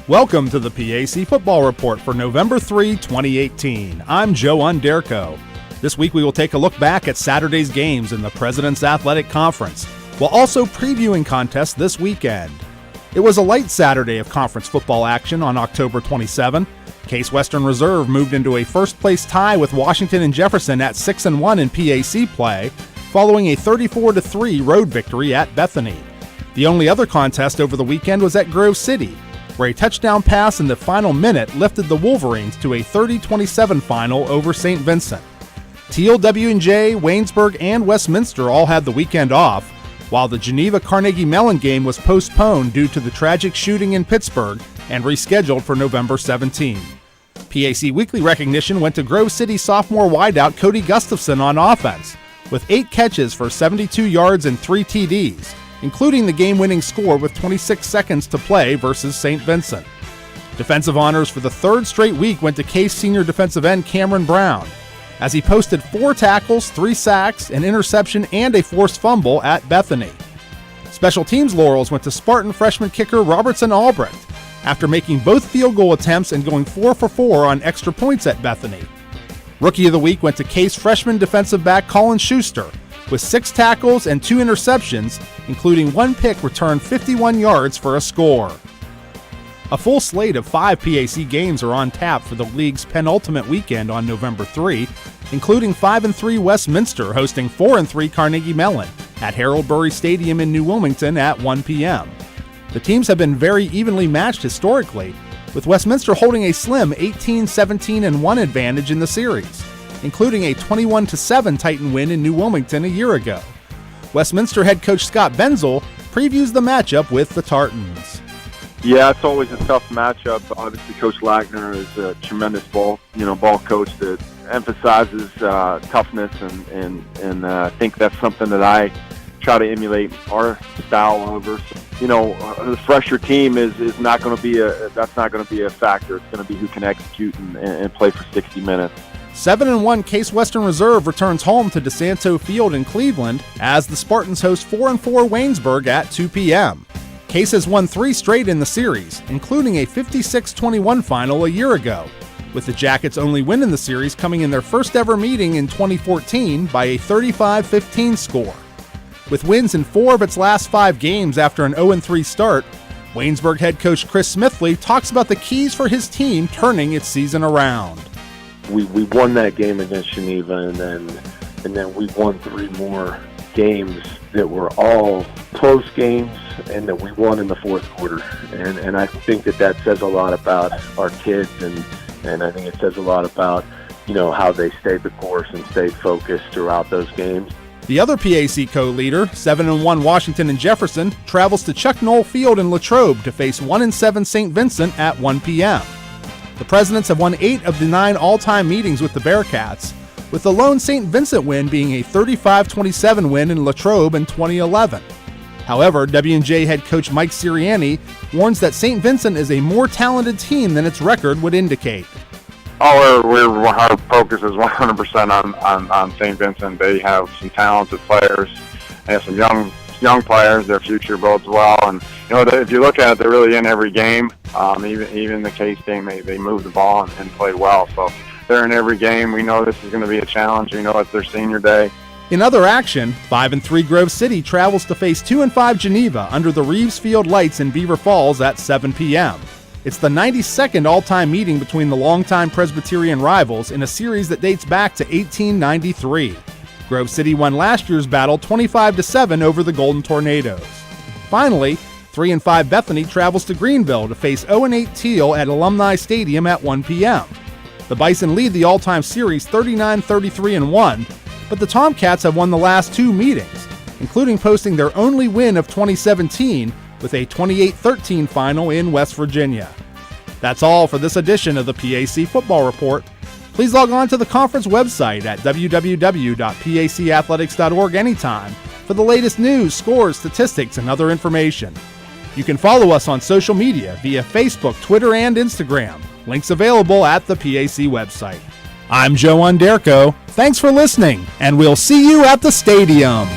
Welcome to the PAC Football Report for November 3, 2018. I'm Joe Onderko. This week we will take a look back at Saturday's games in the President's Athletic Conference, while also previewing contests this weekend. It was a light Saturday of conference football action on October 27. Case Western Reserve moved into a first-place tie with Washington and Jefferson at 6-1 in PAC play, following a 34-3 road victory at Bethany. The only other contest over the weekend was at Grove City, where a touchdown pass in the final minute lifted the Wolverines to a 30-27 final over St. Vincent. Teal, W&J, Waynesburg, and Westminster all had the weekend off, while the Geneva-Carnegie Mellon game was postponed due to the tragic shooting in Pittsburgh and rescheduled for November 17. PAC Weekly recognition went to Grove City sophomore wideout Cody Gustafson on offense, with 8 catches for 72 yards and 3 TDs, including the game-winning score with 26 seconds to play versus St. Vincent. Defensive honors for the third straight week went to Case senior defensive end Cameron Brown, as he posted 4 tackles, 3 sacks, an interception, and a forced fumble at Bethany. Special teams laurels went to Spartan freshman kicker Robertson Albrecht, after making both field goal attempts and going 4 for 4 on extra points at Bethany. Rookie of the week went to Case freshman defensive back Colin Schuster, with 6 tackles and 2 interceptions, including 1 pick returned 51 yards for a score. A full slate of 5 PAC games are on tap for the league's penultimate weekend on November 3, including 5-3 Westminster hosting 4-3 Carnegie Mellon at Harold Burry Stadium in New Wilmington at 1 p.m. The teams have been very evenly matched historically, with Westminster holding a slim 18-17-1 advantage in the series, including a 21-7 Titan win in New Wilmington a year ago. Westminster head coach Scott Benzel previews the matchup with the Tartans. Yeah, it's always a tough matchup. Obviously, Coach Lagner is a tremendous ball coach that emphasizes toughness, and I think that's something that I try to emulate our style over. So, the fresher team is not going to be that's not going to be a factor. It's going to be who can execute and play for 60 minutes. 7-1 Case Western Reserve returns home to DeSanto Field in Cleveland as the Spartans host 4-4 Waynesburg at 2 p.m. Case has won 3 straight in the series, including a 56-21 final a year ago, with the Jackets' only win in the series coming in their first ever meeting in 2014 by a 35-15 score. With wins in 4 of its last 5 games after an 0-3 start, Waynesburg head coach Chris Smithley talks about the keys for his team turning its season around. We won that game against Geneva, and then we won 3 more games that were all close games, and that we won in the fourth quarter. And I think that says a lot about our kids, and I think it says a lot about how they stayed the course and stayed focused throughout those games. The other PAC co-leader, 7-1 Washington and Jefferson, travels to Chuck Knoll Field in Latrobe to face 1-7 St. Vincent at 1 p.m. The Presidents have won 8 of the 9 all-time meetings with the Bearcats, with the lone St. Vincent win being a 35-27 win in Latrobe in 2011. However, W&J head coach Mike Sirianni warns that St. Vincent is a more talented team than its record would indicate. Our focus is 100% on St. Vincent. They have some talented players. They have some young players. Their future bodes well, and if you look at it, they're really in every game. Even the Case game, they move the ball and play well. So they're in every game. We know this is going to be a challenge. We know it's their senior day. In other action, 5-3 Grove City travels to face 2-5 Geneva under the Reeves Field lights in Beaver Falls at 7 p.m. It's the 92nd all-time meeting between the longtime Presbyterian rivals in a series that dates back to 1893. Grove City won last year's battle 25-7 over the Golden Tornadoes. Finally, 3-5 Bethany travels to Greenville to face 0-8 Teal at Alumni Stadium at 1 p.m. The Bison lead the all-time series 39-33-1, but the Tomcats have won the last 2 meetings, including posting their only win of 2017 with a 28-13 final in West Virginia. That's all for this edition of the PAC Football Report. Please log on to the conference website at www.pacathletics.org anytime for the latest news, scores, statistics, and other information. You can follow us on social media via Facebook, Twitter, and Instagram. Links available at the PAC website. I'm Joe Onderko. Thanks for listening, and we'll see you at the stadium.